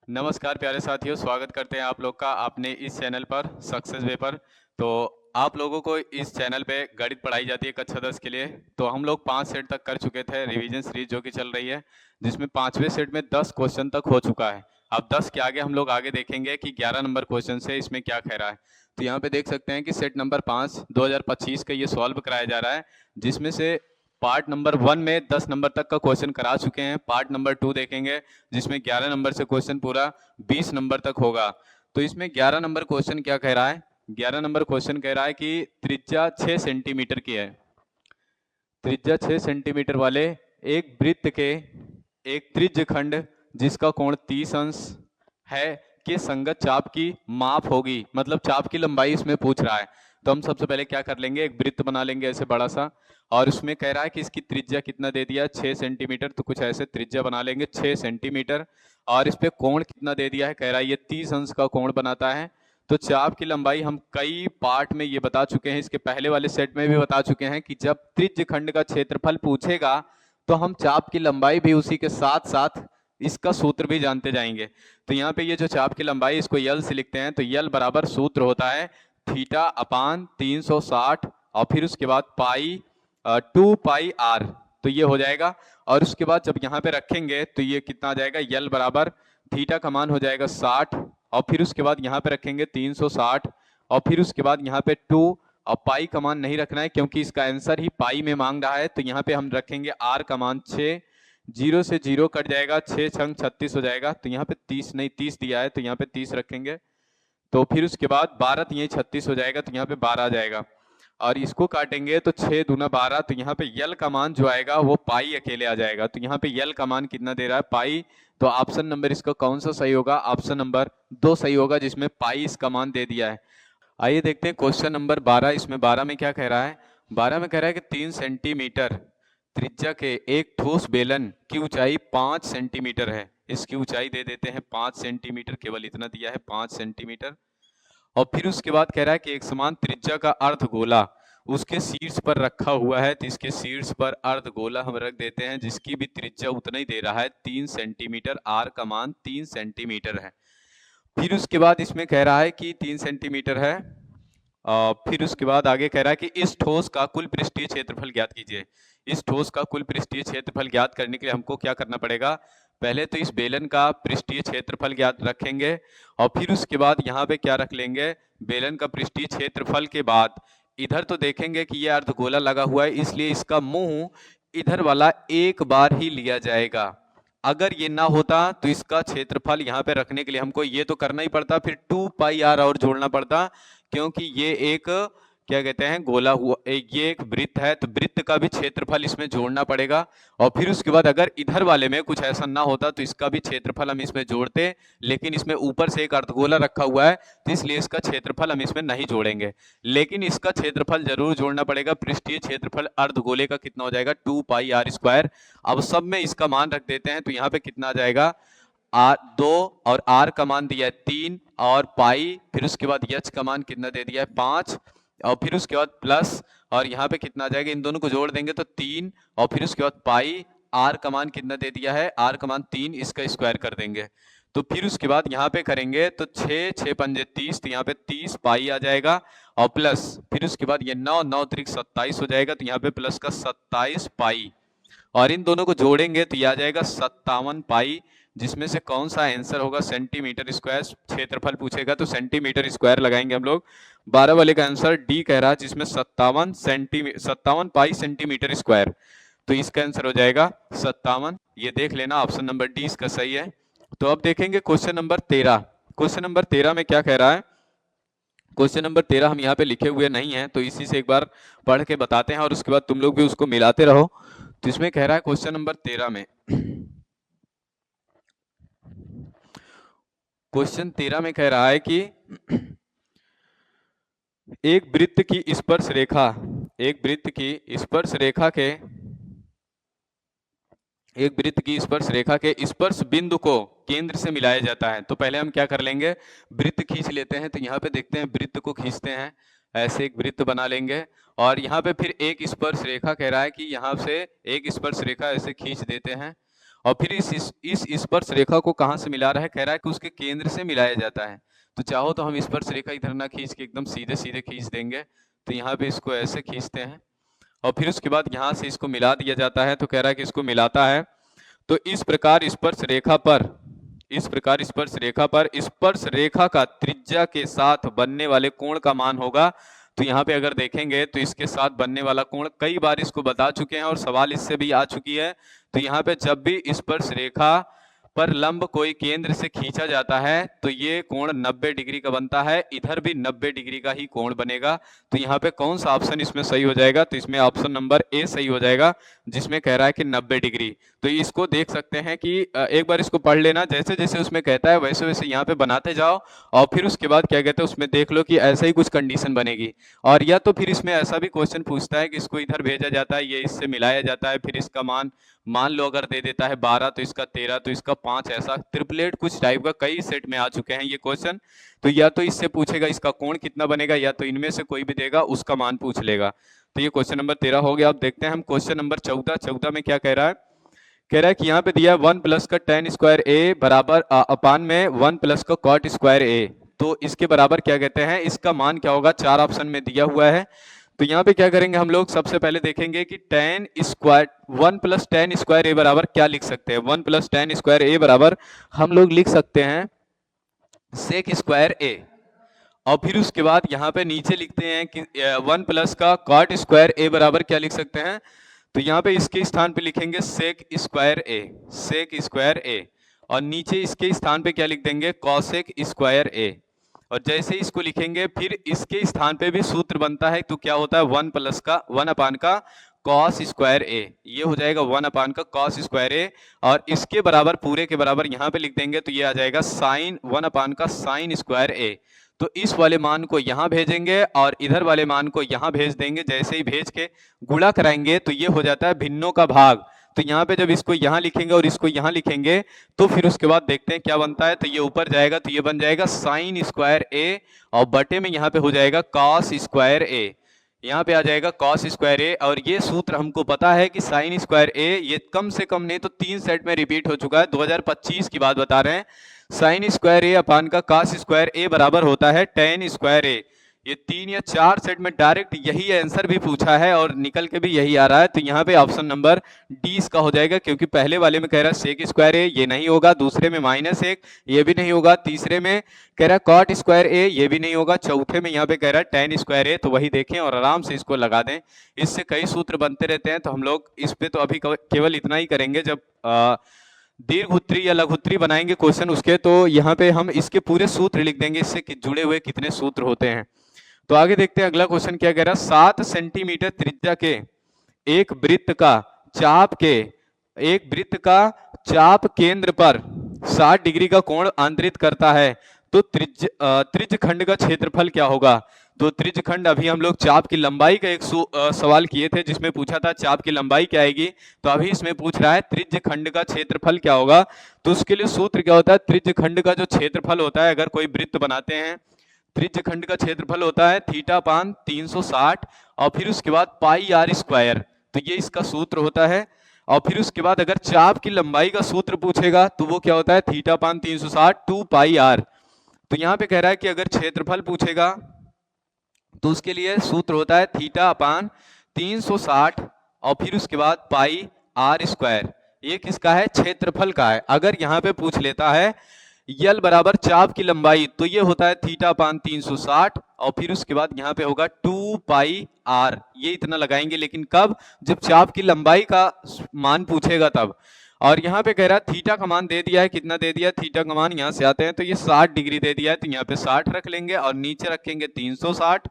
नमस्कार प्यारे साथियों, स्वागत करते हैं आप लोग का अपने इस चैनल पर सक्सेस वे पर। तो आप लोगों को इस चैनल पे गणित पढ़ाई जाती है कक्षा 10 के लिए। तो हम लोग 5 सेट तक कर चुके थे रिवीजन सीरीज जो कि चल रही है, जिसमें 5वें सेट में 10 क्वेश्चन तक हो चुका है। अब 10 के आगे हम लोग आगे देखेंगे कि 11 नंबर क्वेश्चन से इसमें क्या कह रहा है। तो यहाँ पे देख सकते हैं कि सेट नंबर 5 2025 का ये सॉल्व कराया जा रहा है, जिसमें से पार्ट नंबर 1 में 10 नंबर तक का क्वेश्चन करा चुके हैं। पार्ट नंबर 2 देखेंगे जिसमें 11 नंबर से क्वेश्चन पूरा 20 नंबर तक होगा। तो इसमें 11 नंबर क्वेश्चन क्या कह रहा है? 11 नंबर क्वेश्चन कह रहा है कि त्रिज्या 6 सेंटीमीटर की है। त्रिज्या 6 सेंटीमीटर वाले एक वृत्त के एक त्रिज्य खंड जिसका कोण 30 अंश है के संगत चाप की माप होगी। मतलब चाप की लंबाई इसमें पूछ रहा है। तो हम सबसे पहले क्या कर लेंगे, एक वृत्त बना लेंगे ऐसे बड़ा सा, और उसमें कह रहा है कि इसकी त्रिज्या कितना दे दिया, 6 सेंटीमीटर। तो कुछ ऐसे त्रिज्या बना लेंगे 6 सेंटीमीटर, और इस पे कोण कितना दे दिया है, कह रहा है ये 30 अंश का कोण बनाता है। तो चाप की लंबाई हम कई पार्ट में ये बता चुके हैं, इसके पहले वाले सेट में भी बता चुके हैं कि जब त्रिज्य खंड का क्षेत्रफल पूछेगा तो हम चाप की लंबाई भी उसी के साथ साथ इसका सूत्र भी जानते जाएंगे। तो यहाँ पे ये जो चाप की लंबाई इसको यल से लिखते हैं। तो यल बराबर सूत्र होता है थीटा अपान 360 और फिर उसके बाद पाई 2 पाई आर। तो ये हो जाएगा, और उसके बाद जब यहाँ पे रखेंगे तो ये कितना आ जाएगा, यल बराबर थीटा का मान हो जाएगा 60, और फिर उसके बाद यहाँ पे रखेंगे 360, और फिर उसके बाद यहाँ पे 2, और पाई का मान नहीं रखना है क्योंकि इसका आंसर ही पाई में मांग रहा है। तो यहाँ पे हम रखेंगे आर का मान 6, 0 से 0 कट जाएगा, 6 छंग 36 हो जाएगा। तो यहाँ पे 30 नहीं 30 दिया है, तो यहाँ पे 30 रखेंगे। तो फिर उसके बाद 12 तो यही 36 हो जाएगा, तो यहाँ पे 12 आ जाएगा, और इसको काटेंगे तो 6 दूना 12। तो यहाँ पे यल का मान जो आएगा वो पाई अकेले आ जाएगा। तो यहाँ पे यल का मान कितना दे रहा है, पाई। तो ऑप्शन नंबर इसका कौन सा सही होगा, ऑप्शन नंबर 2 सही होगा, जिसमें पाई इसका मान दे दिया है। आइए देखते हैं क्वेश्चन नंबर 12। इसमें 12 में क्या कह रहा है, 12 में कह रहा है कि 3 सेंटीमीटर त्रिज्या के एक ठोस बेलन की ऊंचाई 5 सेंटीमीटर है। इसकी ऊंचाई दे देते हैं 5 सेंटीमीटर, केवल इतना दिया है 5 सेंटीमीटर। और फिर उसके बाद कह रहा है कि एक समान त्रिज्या का अर्धगोला उसके शीर्ष पर रखा हुआ है। तो इसके शीर्ष पर अर्धगोला हम रख देते हैं जिसकी भी त्रिज्या उतना ही दे रहा है 3 सेंटीमीटर, आर का मान 3 सेंटीमीटर है। फिर उसके बाद इसमें कह रहा है कि 3 सेंटीमीटर है। फिर उसके बाद आगे कह रहा है कि इस ठोस का कुल पृष्ठीय क्षेत्रफल ज्ञात कीजिए। इस ठोस का कुल पृष्ठीय क्षेत्रफल ज्ञात करने के लिए हमको क्या करना पड़ेगा, पहले तो इस बेलन का पृष्ठीय क्षेत्रफल ज्ञात रखेंगे, और फिर उसके बाद यहाँ पे क्या रख लेंगे, बेलन का पृष्ठीय क्षेत्रफल के बाद इधर तो देखेंगे कि यह अर्धगोला लगा हुआ है, इसलिए इसका मुंह इधर वाला एक बार ही लिया जाएगा। अगर ये ना होता तो इसका क्षेत्रफल यहाँ पे रखने के लिए हमको ये तो करना ही पड़ता, फिर 2 पाई आर और जोड़ना पड़ता, क्योंकि ये एक क्या कहते हैं गोला हुआ, ये एक वृत्त है, तो वृत्त का भी क्षेत्रफल इसमें जोड़ना पड़ेगा। और फिर उसके बाद अगर इधर वाले में कुछ ऐसा ना होता तो इसका भी क्षेत्रफल हम इसमें जोड़ते, लेकिन इसमें ऊपर से एक अर्धगोला रखा हुआ है तो इसलिए इसका क्षेत्रफल हम इसमें नहीं जोड़ेंगे, लेकिन इसका क्षेत्रफल जरूर जोड़ना पड़ेगा। पृष्ठीय क्षेत्रफल अर्धगोले का कितना हो जाएगा, 2 पाई आर स्क्वायर। अब सब में इसका मान रख देते हैं, तो यहाँ पे कितना आ जाएगा, आर 2, और आर का मान दिया है 3, और पाई, फिर उसके बाद एच का मान कितना दे दिया है 5, और फिर उसके बाद प्लस, और यहाँ पे कितना आ जाएगा, इन दोनों को जोड़ देंगे तो 3, और फिर उसके बाद पाई, आर का मान कितना दे दिया है, आर का मान 3, इसका स्क्वायर कर देंगे। तो फिर उसके बाद यहाँ पे करेंगे तो 6 6 पंजे 30, तो यहाँ पे 30 पाई आ जाएगा, और प्लस फिर उसके बाद ये 9 9 त्रिक 27 हो जाएगा, तो यहाँ पे प्लस का 27 पाई, और इन दोनों को जोड़ेंगे तो ये आ जाएगा 57 पाई, जिसमें से कौन सा आंसर होगा, सेंटीमीटर स्क्वायर। क्षेत्रफल पूछेगा तो सेंटीमीटर स्क्वायर लगाएंगे हम लोग। 12 वाले का आंसर डी कह रहा है, जिसमें 57 पाई सेंटीमीटर स्क्वायर। तो इसका आंसर हो जाएगा 57। ये देख लेना, ऑप्शन नंबर डी इसका सही है। तो अब देखेंगे क्वेश्चन नंबर 13। क्वेश्चन नंबर 13 में क्या कह रहा है, क्वेश्चन नंबर 13 हम यहाँ पे लिखे हुए नहीं है, तो इसी से एक बार पढ़ के बताते हैं और उसके बाद तुम लोग भी उसको मिलाते रहो। तो इसमें कह रहा है क्वेश्चन नंबर 13 में, क्वेश्चन 13 में कह रहा है कि एक वृत्त की स्पर्श रेखा, एक वृत्त की स्पर्श रेखा के, एक वृत्त की स्पर्श रेखा के स्पर्श बिंदु को केंद्र से मिलाया जाता है। तो पहले हम क्या कर लेंगे, वृत्त खींच लेते हैं। तो यहाँ पे देखते हैं वृत्त को खींचते हैं, ऐसे एक वृत्त बना लेंगे, और यहाँ पे फिर एक स्पर्श रेखा कह रहा है कि यहाँ से एक स्पर्श रेखा ऐसे खींच देते हैं, और फिर इस स्पर्श रेखा को कहाँ से मिला रहा है, कह रहा है कि उसके केंद्र से मिलाया जाता है। तो चाहो तो हम स्पर्श रेखा इधर ना खींच के एकदम सीधे सीधे खींच देंगे, तो यहाँ पे इसको ऐसे खींचते हैं और फिर उसके बाद यहाँ से इसको मिला दिया जाता है। तो कह रहा है कि इसको मिलाता है। तो इस प्रकार स्पर्श रेखा पर स्पर्श रेखा का त्रिज्या के साथ बनने वाले कोण का मान होगा। तो यहाँ पे अगर देखेंगे तो इसके साथ बनने वाला कोण, कई बार इसको बता चुके हैं और सवाल इससे भी आ चुकी है। तो यहाँ पे जब भी स्पर्श रेखा पर लंब कोई केंद्र से खींचा जाता है तो ये कोण 90 डिग्री का बनता है, इधर भी 90 डिग्री का ही कोण बनेगा। तो यहाँ पे कौन सा ऑप्शन इसमें सही हो जाएगा, तो इसमें ऑप्शन नंबर ए सही हो जाएगा, जिसमें कह रहा है कि 90 डिग्री। तो इसको देख सकते हैं कि एक बार इसको पढ़ लेना, जैसे जैसे उसमें कहता है वैसे वैसे यहाँ पे बनाते जाओ और फिर उसके बाद क्या कहते हैं उसमें देख लो कि ऐसा ही कुछ कंडीशन बनेगी। और या तो फिर इसमें ऐसा भी क्वेश्चन पूछता है कि इसको इधर भेजा जाता है, ये इससे मिलाया जाता है, फिर इसका मान मान लो अगर दे देता है 12 तो इसका 13 तो इसका 5, ऐसा ट्रिपलेट कुछ टाइप का कई सेट में आ चुके हैं ये क्वेश्चन। तो या तो इससे पूछेगा इसका कोण कितना बनेगा, या तो इनमें से कोई भी देगा उसका मान पूछ लेगा। तो ये क्वेश्चन नंबर 13 हो गया। अब देखते हैं हम क्वेश्चन नंबर 14 में क्या कह रहा है। कह रहा है कि यहाँ पे दिया है 1 प्लस का tan स्क्वायर ए बराबर अपान में 1 प्लस का cot स्क्वायर ए। तो इसके बराबर क्या कहते हैं, इसका मान क्या होगा, 4 ऑप्शन में दिया हुआ है। तो यहाँ पे क्या करेंगे हम लोग, सबसे पहले देखेंगे कि tan square 1 plus tan square A बराबर क्या लिख सकते हैं। 1 प्लस tan स्क्वायर ए बराबर हम लोग लिख सकते हैं सेक स्क्वायर ए। और फिर उसके बाद यहाँ पे नीचे लिखते हैं कि 1 प्लस का cot स्क्वायर ए बराबर क्या लिख सकते हैं। तो यहाँ पे इसके स्थान पे लिखेंगे सेक स्क्वायर ए, और नीचे इसके स्थान पे क्या लिख देंगे, कॉसेक स्क्वायर ए। और जैसे इसको लिखेंगे फिर इसके स्थान पे भी सूत्र बनता है, तो क्या होता है 1 अपान का कॉस स्क्वायर ए, ये हो जाएगा 1 अपान का कॉस स्क्वायर ए। और इसके बराबर पूरे के बराबर यहाँ पे लिख देंगे, तो ये आ जाएगा साइन 1 अपान का साइन स्क्वायर ए। तो इस वाले मान को यहाँ भेजेंगे और इधर वाले मान को यहाँ भेज देंगे। जैसे ही भेज के गुणा कराएंगे तो ये हो जाता है भिन्नों का भाग। तो यहाँ पे जब इसको यहाँ लिखेंगे और इसको यहाँ लिखेंगे तो फिर उसके बाद देखते हैं क्या बनता है। तो ये ऊपर जाएगा तो ये बन जाएगा साइन स्क्वायर ए, और बटे में यहाँ पे हो जाएगा कॉस स्क्वायर ए, यहाँ पे आ जाएगा कॉस स्क्वायर ए। और ये सूत्र हमको पता है कि साइन स्क्वायर ए ये कम से कम नहीं तो 3 सेट में रिपीट हो चुका है, 2025 की बात बता रहे हैं। साइन स्क्वायर ए अपान का कॉस स्क्वायर ए बराबर होता है tan स्क्वायर ए। ये 3 या 4 सेट में डायरेक्ट यही आंसर भी पूछा है और निकल के भी यही आ रहा है। तो यहाँ पे ऑप्शन नंबर डी इसका हो जाएगा, क्योंकि पहले वाले में कह रहा है सेक स्क्वायर ए, ये नहीं होगा। दूसरे में -1, ये भी नहीं होगा। तीसरे में कह रहा है कॉट स्क्वायर ए, ये भी नहीं होगा। चौथे में यहाँ पे कह रहा है tan स्क्वायर ए। तो वही देखें और आराम से इसको लगा दें, इससे कई सूत्र बनते रहते हैं। तो हम लोग इस पे तो अभी केवल इतना ही करेंगे, जब दीर्घ या लघुत्तरी बनाएंगे क्वेश्चन उसके, तो यहाँ पे हम इसके पूरे सूत्र लिख देंगे, इससे जुड़े हुए कितने सूत्र होते हैं। तो आगे देखते हैं अगला क्वेश्चन क्या कह रहा है। 7 सेंटीमीटर त्रिज्या के एक वृत्त का चाप केंद्र पर 60 डिग्री का कोण आंतरित करता है, तो त्रिज्य खंड का क्षेत्रफल क्या होगा। तो त्रिज्य खंड, अभी हम लोग चाप की लंबाई का एक सवाल किए थे जिसमें पूछा था चाप की लंबाई क्या आएगी। तो अभी इसमें पूछ रहा है त्रिज्य खंड का क्षेत्रफल क्या होगा। तो उसके लिए सूत्र क्या होता है, त्रिज्य खंड का जो क्षेत्रफल होता है, अगर कोई वृत्त बनाते हैं, त्रिज्य खंड का क्षेत्रफल होता है θ/360 और फिर उसके बाद πr²। तो ये इसका सूत्र होता है। और फिर उसके बाद अगर चाप की लंबाई का सूत्र पूछेगा तो वो क्या होता है θ/360 2πr। तो यहाँ पे कह रहा है कि अगर क्षेत्रफल पूछेगा तो उसके लिए सूत्र होता है θ/360 और फिर उसके बाद πr²। ये किसका है, क्षेत्रफल का है। अगर यहाँ पे पूछ लेता है यल बराबर चाप की लंबाई, तो ये होता है θ/360 और फिर उसके बाद यहाँ पे होगा 2πr। ये इतना लगाएंगे, लेकिन कब, जब चाप की लंबाई का मान पूछेगा तब। और यहाँ पे कह रहा है थीटा का मान दे दिया है, कितना दे दिया, थीटा का मान यहाँ से आते हैं तो ये 60 डिग्री दे दिया है, तो यहाँ पे 60 रख लेंगे और नीचे रखेंगे 360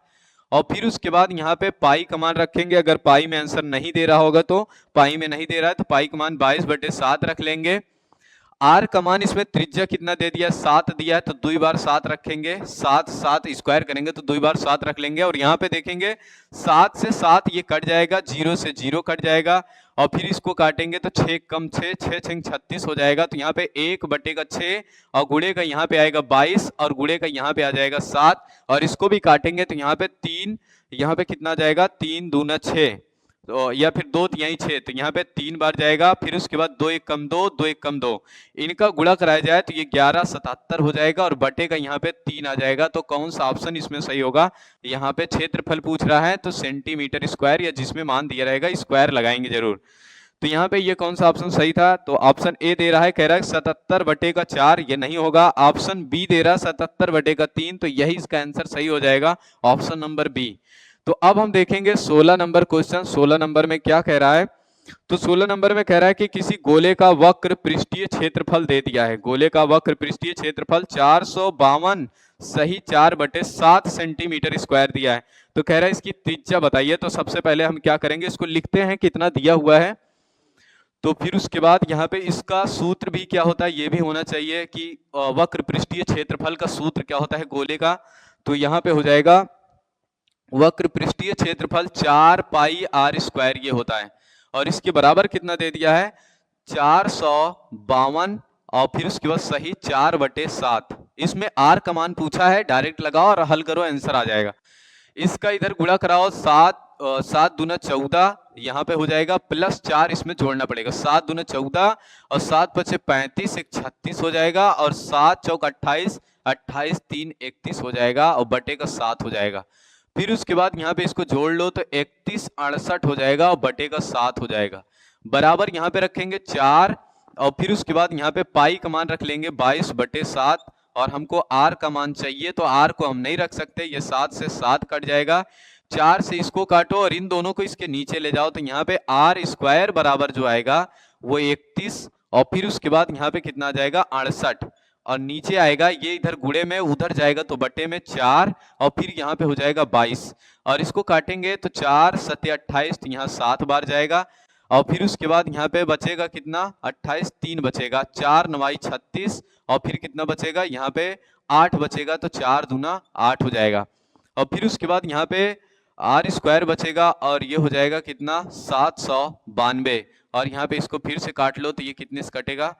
और फिर उसके बाद यहाँ पे पाई का मान रखेंगे। अगर पाई में आंसर नहीं दे रहा होगा तो, पाई में नहीं दे रहा है तो पाई का मान 22/7 रख लेंगे। आर का मान इसमें त्रिज्या कितना दे दिया, 7 दिया है तो 2 बार 7 रखेंगे, 7 स्क्वायर करेंगे तो 2 बार 7 रख लेंगे। और यहाँ पे देखेंगे 7 से 7 ये कट जाएगा, 0 से 0 कट जाएगा और फिर इसको काटेंगे तो 6 कम 6 6 6 36 हो जाएगा। तो यहाँ पे 1/6 और गुणे का यहाँ पे आएगा 22 और गुणे का यहाँ पे आ जाएगा 7 और इसको भी काटेंगे तो यहाँ पे 3, यहाँ पे कितना जाएगा 3 दूना 6, तो या फिर 2 तिहाई 6, तो यहाँ पे 3 बार जाएगा, फिर उसके बाद 2 एक कम 2, 2 एक कम 2, इनका गुणा कराया जाए तो ये 1177 हो जाएगा और बटे का यहाँ पे 3 आ जाएगा। तो कौन सा ऑप्शन इसमें सही होगा? यहाँ पे क्षेत्रफल पूछ रहा है तो सेंटीमीटर स्क्वायर या जिसमें मान दिया रहेगा स्क्वायर लगाएंगे जरूर। तो यहाँ पे ये कौन सा ऑप्शन सही था? तो ऑप्शन ए दे रहा है, कह रहा है 77 बटे का 4, ये नहीं होगा। ऑप्शन बी दे रहा है 77 बटे का 3, तो यही इसका आंसर सही हो जाएगा, ऑप्शन नंबर बी। तो अब हम देखेंगे 16 नंबर क्वेश्चन। 16 नंबर में क्या कह रहा है? तो 16 नंबर में कह रहा है कि किसी गोले का वक्र पृष्ठीय क्षेत्रफल दे दिया है। गोले का वक्र पृष्ठीय क्षेत्रफल 452 सही 4/7 सेंटीमीटर स्क्वायर दिया है। तो कह रहा है इसकी त्रिज्या बताइए। तो सबसे पहले हम क्या करेंगे, इसको लिखते हैं कितना दिया हुआ है। तो फिर उसके बाद यहाँ पे इसका सूत्र भी क्या होता है ये भी होना चाहिए कि वक्र पृष्ठीय क्षेत्रफल का सूत्र क्या होता है गोले का। तो यहाँ पे हो जाएगा वक्र पृष्ठीय क्षेत्रफल 4 पाई r स्क्वायर ये होता है, और इसके बराबर कितना दे दिया है 452, और फिर उसके बाद सही 4/7। इसमें r का मान पूछा है, डायरेक्ट लगाओ और हल करो, आंसर आ जाएगा। इसका इधर गुणा कराओ, 7 दूना 14 यहाँ पे हो जाएगा, प्लस 4 इसमें जोड़ना पड़ेगा, 7 दूना 14 और 7 पचे 35, एक 36 हो जाएगा, और 7 चौक 28, 28 3 31 हो जाएगा, और बटे का 7 हो जाएगा। फिर उसके बाद यहाँ पे इसको जोड़ लो तो 31 68 हो जाएगा, और बटे का 7 हो जाएगा। बराबर यहाँ पे रखेंगे 4, और फिर उसके बाद यहाँ पे पाई का मान रख लेंगे 22/7, और हमको r का मान चाहिए तो r को हम नहीं रख सकते, ये 7 से 7 कट जाएगा, 4 से इसको काटो और इन दोनों को इसके नीचे ले जाओ, तो यहाँ पे r स्क्वायर बराबर जो आएगा वो 31, और फिर उसके बाद यहाँ पे कितना आ जाएगा 68, और नीचे आएगा ये इधर गुणे में उधर जाएगा तो बटे में 4, और फिर यहाँ पे हो जाएगा 22, और इसको काटेंगे तो 4 7 28, तो यहाँ 7 बार जाएगा, और फिर उसके बाद यहाँ पे बचेगा कितना 28 3 बचेगा, 4 9 36, और फिर कितना बचेगा यहाँ पे 8 बचेगा, तो 4 दूना 8 हो जाएगा, और फिर उसके बाद यहाँ पे r स्क्वायर बचेगा, और ये हो जाएगा कितना 792, और यहाँ पे इसको फिर से काट लो तो ये कितने से कटेगा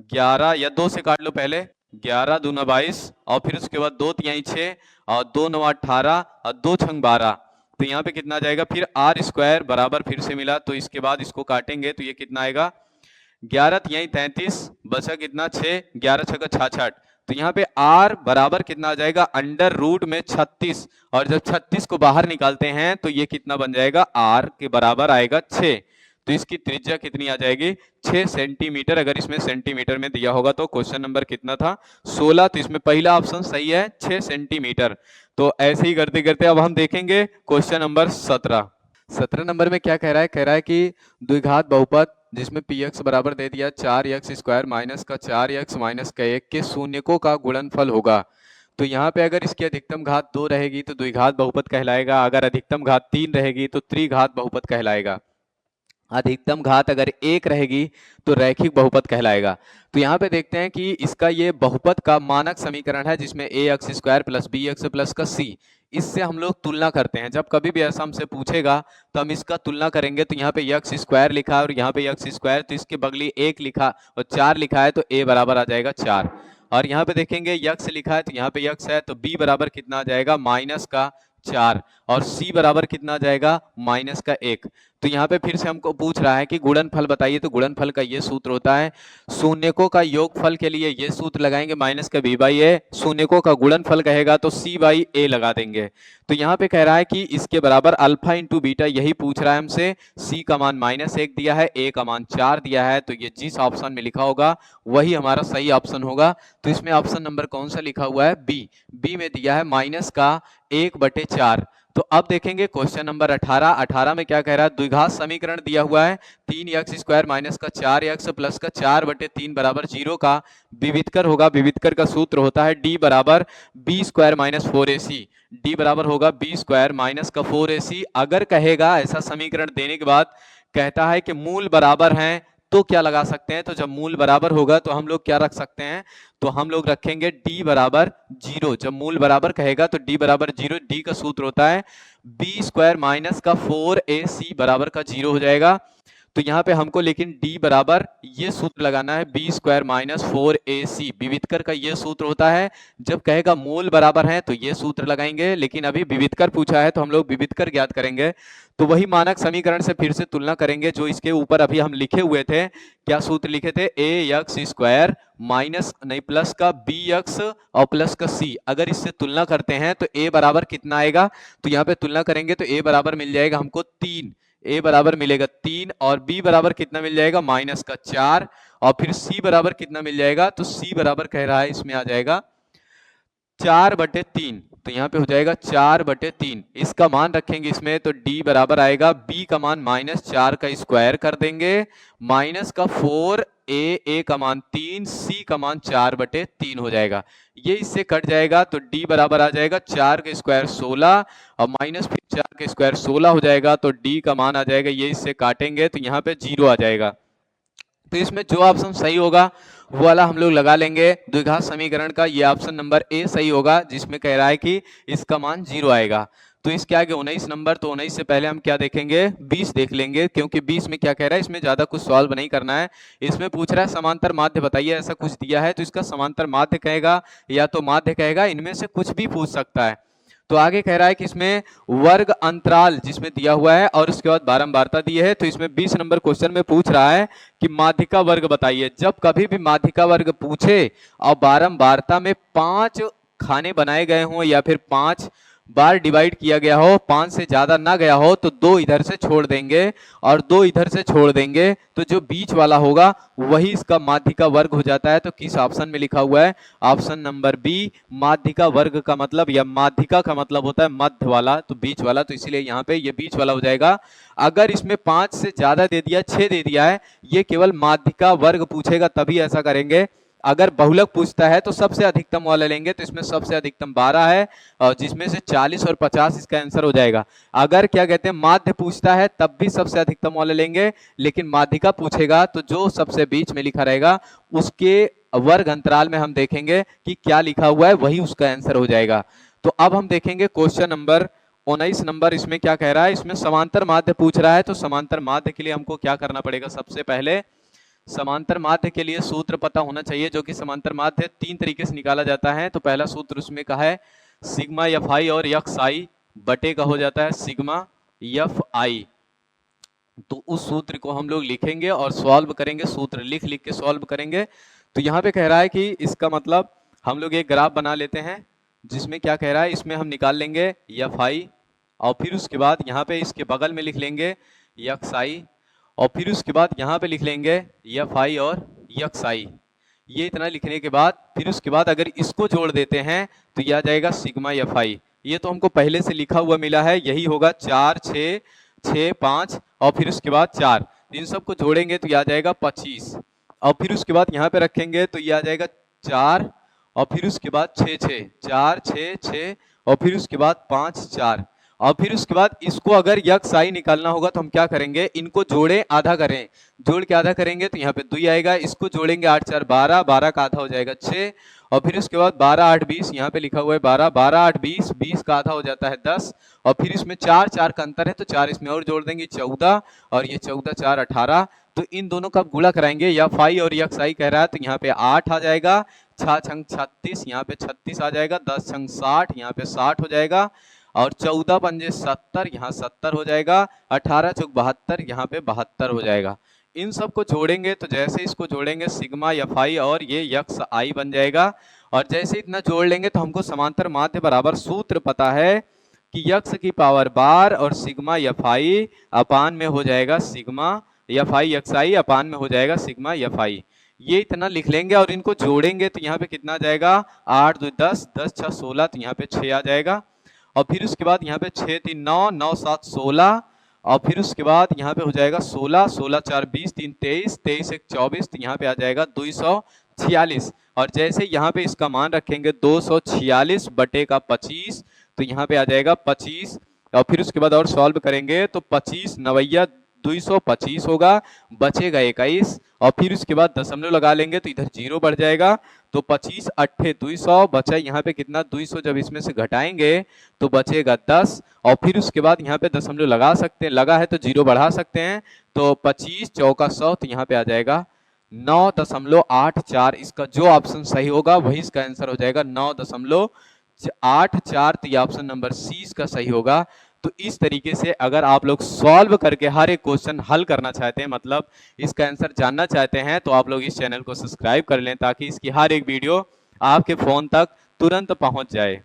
11, या 2 से काट लो पहले, 11 दूना 22, और फिर उसके बाद 2 तिहाई 6, और 2 9 18, और 2 छंग 12, तो यहाँ पे कितना आ जाएगा फिर r स्क्वायर बराबर फिर से मिला, तो इसके बाद इसको काटेंगे तो ये कितना आएगा 11 तिहाई 33, बचा कितना 6, 11 छक्का 66, तो यहाँ पे r बराबर कितना आ जाएगा अंडर रूट में 36, और जब 36 को बाहर निकालते हैं तो ये कितना बन जाएगा r के बराबर आएगा 6। तो इसकी त्रिज्या कितनी आ जाएगी 6 सेंटीमीटर। अगर इसमें सेंटीमीटर में दिया होगा तो क्वेश्चन नंबर कितना था 16, तो इसमें पहला ऑप्शन सही है 6 सेंटीमीटर। तो ऐसे ही करते करते अब हम देखेंगे क्वेश्चन नंबर 17। 17 नंबर में क्या कह रहा है? कह रहा है कि द्विघात बहुपद जिसमें px बराबर दे दिया 4x स्क्वायर माइनस का 4x माइनस का 1 के शून्यकों का गुणनफल होगा। तो यहाँ पे अगर इसकी अधिकतम घात 2 रहेगी तो द्विघात बहुपद कहलाएगा, अगर अधिकतम घात 3 रहेगी तो त्रिघात बहुपद कहलाएगा, अधिकतम घात अगर 1 रहेगी तो रैखिक बहुपद कहलाएगा। तो यहाँ पे देखते हैं कि इसका ये बहुपद का मानक समीकरण है जिसमें ax square plus bx plus का c, इससे हम लोग तुलना करते हैं। जब कभी भी ऐसा हमसे पूछेगा तो हम इसका तुलना करेंगे। तो यहाँ पे x स्क्वायर लिखा है और यहाँ पे x स्क्वायर, तो इसके बगली 1 लिखा और 4 लिखा है, तो a बराबर आ जाएगा 4। और यहाँ पे देखेंगे x लिखा है तो यहाँ पे x है, तो b बराबर कितना आ जाएगा माइनस का 4, और c बराबर कितना आ जाएगा माइनस का 1। तो यहाँ पे फिर से हमको पूछ रहा है कि गुणनफल बताइए। तो गुणनफल का ये सूत्र होता है, शून्यकों का योगफल के लिए ये सूत्र लगाएंगे माइनस का b बाई ए, शून्यकों का गुणनफल कहेगा तो c बाई ए लगा देंगे। तो यहाँ पे कह रहा है कि इसके बराबर अल्फा इंटू बीटा, यही पूछ रहा है हमसे। c का मान -1 दिया है, a का मान 4 दिया है, तो ये जिस ऑप्शन में लिखा होगा वही हमारा सही ऑप्शन होगा। तो इसमें ऑप्शन नंबर कौन सा लिखा हुआ है बी में दिया है माइनस का 1/4। तो अब देखेंगे क्वेश्चन नंबर 18। 18 में क्या कह रहा है? द्विघात समीकरण दिया हुआ है 3x स्क्वायर माइनस का 4x प्लस का 4/3 बराबर 0 का विविधकर होगा। विविधकर का सूत्र होता है d बराबर b square minus 4ac, d बराबर होगा b स्क्वायर माइनस का 4ac। अगर कहेगा ऐसा समीकरण देने के बाद कहता है कि मूल बराबर हैं तो क्या लगा सकते हैं? तो जब मूल बराबर होगा तो हम लोग क्या रख सकते हैं? तो हम लोग रखेंगे d बराबर 0। जब मूल बराबर कहेगा तो d बराबर 0, d का सूत्र होता है b स्क्वायर माइनस का 4ac बराबर का 0 हो जाएगा। तो यहाँ पे हमको लेकिन d बराबर ये सूत्र लगाना है, बी स्क्वायर माइनस 4ac। विविधकर का ये सूत्र होता है। जब कहेगा मोल बराबर है तो ये सूत्र लगाएंगे, लेकिन अभी विविधकर पूछा है तो हम लोग विविधकर ज्ञात करेंगे। तो वही मानक समीकरण से फिर से तुलना करेंगे जो इसके ऊपर अभी हम लिखे हुए थे। क्या सूत्र लिखे थे? ए एक्स स्क्वायर माइनस नहीं प्लस का बी एक्स और प्लस का सी। अगर इससे तुलना करते हैं तो ए बराबर कितना आएगा? तो यहाँ पे तुलना करेंगे तो ए बराबर मिल जाएगा हमको 3। ए बराबर मिलेगा 3 और बी बराबर कितना मिल जाएगा? माइनस का 4। और फिर सी बराबर कितना मिल जाएगा? तो सी बराबर कह रहा है इसमें आ जाएगा 4/3। तो यहाँ पे हो जाएगा 4/3। इसका मान रखेंगे इसमें तो d बराबर आएगा, b का मान -4 का स्क्वायर कर देंगे, माइनस का 4, a का मान 3, c का मान 4/3 हो जाएगा। ये इससे कट जाएगा तो d बराबर आ जाएगा 4 का स्क्वायर 16 और माइनस फिर 4 का स्क्वायर 16 हो जाएगा। तो d का मान आ जाएगा, ये इससे काटेंगे तो यहाँ पे 0 आ जाएगा। तो इसमें जो ऑप्शन सही होगा वो वाला हम लोग लगा लेंगे। द्विघात समीकरण का ये ऑप्शन नंबर ए सही होगा, जिसमें कह रहा है कि इसका मान 0 आएगा। तो इसके आगे 19 नंबर, तो 19 से पहले हम क्या देखेंगे? 20 देख लेंगे, क्योंकि 20 में क्या कह रहा है, इसमें ज्यादा कुछ सॉल्व नहीं करना है। इसमें पूछ रहा है समांतर माध्य बताइए, ऐसा कुछ दिया है तो इसका समांतर माध्य कहेगा या तो माध्य कहेगा, इनमें से कुछ भी पूछ सकता है। तो आगे कह रहा है कि इसमें वर्ग अंतराल जिसमें दिया हुआ है और उसके बाद बारंबारता दी है। तो इसमें 20 नंबर क्वेश्चन में पूछ रहा है कि माध्यिका वर्ग बताइए। जब कभी भी माध्यिका वर्ग पूछे और बारंबारता में 5 खाने बनाए गए हों या फिर 5 बार डिवाइड किया गया हो, 5 से ज्यादा ना गया हो, तो 2 इधर से छोड़ देंगे और 2 इधर से छोड़ देंगे, तो जो बीच वाला होगा वही इसका माध्यिका वर्ग हो जाता है। तो किस ऑप्शन में लिखा हुआ है? Option number B. माध्यिका वर्ग का मतलब या माध्यिका का मतलब होता है मध्य वाला, तो बीच वाला, तो इसीलिए यहाँ पे ये बीच वाला हो जाएगा। अगर इसमें 5 से ज्यादा दे दिया, 6 दे दिया है, ये केवल माध्यिका वर्ग पूछेगा तभी ऐसा करेंगे। अगर बहुलक पूछता है तो सबसे अधिकतम वाला लेंगे, तो इसमें सबसे अधिकतम 12 है और जिसमें से 40 और 50 इसका आंसर हो जाएगा। अगर क्या कहते हैं माध्य पूछता है तब भी सबसे अधिकतम वाले लेंगे, लेकिन माध्यिका पूछेगा तो जो सबसे बीच में लिखा रहेगा उसके वर्ग अंतराल में हम देखेंगे कि क्या लिखा हुआ है, वही उसका आंसर हो जाएगा। तो अब हम देखेंगे क्वेश्चन नंबर 19 नंबर। इसमें क्या कह रहा है? इसमें समांतर माध्य पूछ रहा है। तो समांतर माध्य के लिए हमको क्या करना पड़ेगा? सबसे पहले समांतर माध्य के लिए सूत्र पता होना चाहिए, जो कि समांतर माध्य 3 तरीके से निकाला जाता है। तो पहला सूत्र उसमें कहा है सिग्मा एफ आई और यक्स आई बटे का हो जाता है सिग्मा एफ आई। तो उस सूत्र को हम लोग लिखेंगे और सॉल्व करेंगे, सूत्र लिख लिख के सॉल्व करेंगे। तो यहाँ पे कह रहा है कि इसका मतलब हम लोग एक ग्राफ बना लेते हैं, जिसमें क्या कह रहा है, इसमें हम निकाल लेंगे एफ आई और फिर उसके बाद यहाँ पे इसके बगल में लिख लेंगे यक्स आई और फिर उसके बाद यहाँ पे लिख लेंगे एफ आई और यक्स आई। ये इतना लिखने के बाद फिर उसके बाद अगर इसको जोड़ देते हैं तो यह आ जाएगा सिग्मा एफ आई। ये तो हमको पहले से लिखा हुआ मिला है, यही होगा 4 6 6 5 और फिर उसके बाद 4। इन सबको जोड़ेंगे तो यह आ जाएगा 25 और फिर उसके बाद यहाँ पे रखेंगे तो यह आ जाएगा 4 और फिर उसके बाद 6 6 4 6 6 और फिर उसके बाद 5 4 और फिर उसके बाद इसको अगर यक्स आई निकालना होगा तो हम क्या करेंगे? इनको जोड़े आधा करें, जोड़ के आधा करेंगे तो यहाँ पे 2 आएगा। इसको जोड़ेंगे 8 4 12, 12 का आधा हो जाएगा 6 और फिर उसके बाद 12 8 20, यहाँ पे लिखा हुआ है 12, 12 8 20, 20 का आधा हो जाता है 10 और फिर इसमें 4 4 का अंतर है तो 4 इसमें और जोड़ देंगे 14 और ये 14 4 18। तो इन दोनों का गुणा कराएंगे, एफ आई और यक्स आई कह रहा है, तो यहाँ पे 8 आ जाएगा, 6 छंग 36, यहाँ पे 36 आ जाएगा, 10 छंग 60, यहाँ पे 60 हो जाएगा और 14 पंजे 70, यहाँ 70 हो जाएगा, 18 चौक 72, यहाँ पे 72 हो जाएगा। इन सब को जोड़ेंगे तो जैसे इसको जोड़ेंगे सिग्मा एफ आई और ये यक्स आई बन जाएगा और जैसे इतना जोड़ लेंगे तो हमको समांतर माध्य बराबर सूत्र पता है कि यक्स की पावर बार और सिग्मा एफ आई अपान में हो जाएगा सिग्मा एफ आई, यक्स आई अपान में हो जाएगा सिग्मा एफ आई। ये इतना लिख लेंगे और इनको जोड़ेंगे तो यहाँ पे कितना आ जाएगा? 8 2 10, 10 6 16, तो यहाँ पे 6 आ जाएगा और फिर उसके बाद यहाँ पे 6 3 9, 9 7 16 और फिर उसके बाद यहाँ पे हो जाएगा 16, 16 4 20, 3 23, 23 1 24, तो यहाँ पे आ जाएगा 246 और जैसे यहाँ पे इसका मान रखेंगे 246 बटे का 25, तो यहाँ पे आ जाएगा 25 और फिर उसके बाद और सॉल्व करेंगे तो 25 9 225 होगा, बचेगा 21 और फिर उसके बाद दशमलव लगा लेंगे तो इधर 0 बढ़ जाएगा। तो 25 अट्ठे 200 बचा यहाँ पे कितना 200, जब इसमें से घटाएंगे तो बचेगा 10 और फिर उसके बाद यहाँ पे दशमलव लगा सकते हैं, लगा है तो 0 बढ़ा सकते हैं। तो 25 चौका 100 तो यहाँ पे आ जाएगा 9.84। इसका जो ऑप्शन सही होगा वही इसका आंसर हो जाएगा 9.84। तो ये ऑप्शन नंबर सी इसका सही होगा। तो इस तरीके से अगर आप लोग सॉल्व करके हर एक क्वेश्चन हल करना चाहते हैं, मतलब इसका आंसर जानना चाहते हैं, तो आप लोग इस चैनल को सब्सक्राइब कर लें ताकि इसकी हर एक वीडियो आपके फोन तक तुरंत पहुंच जाए।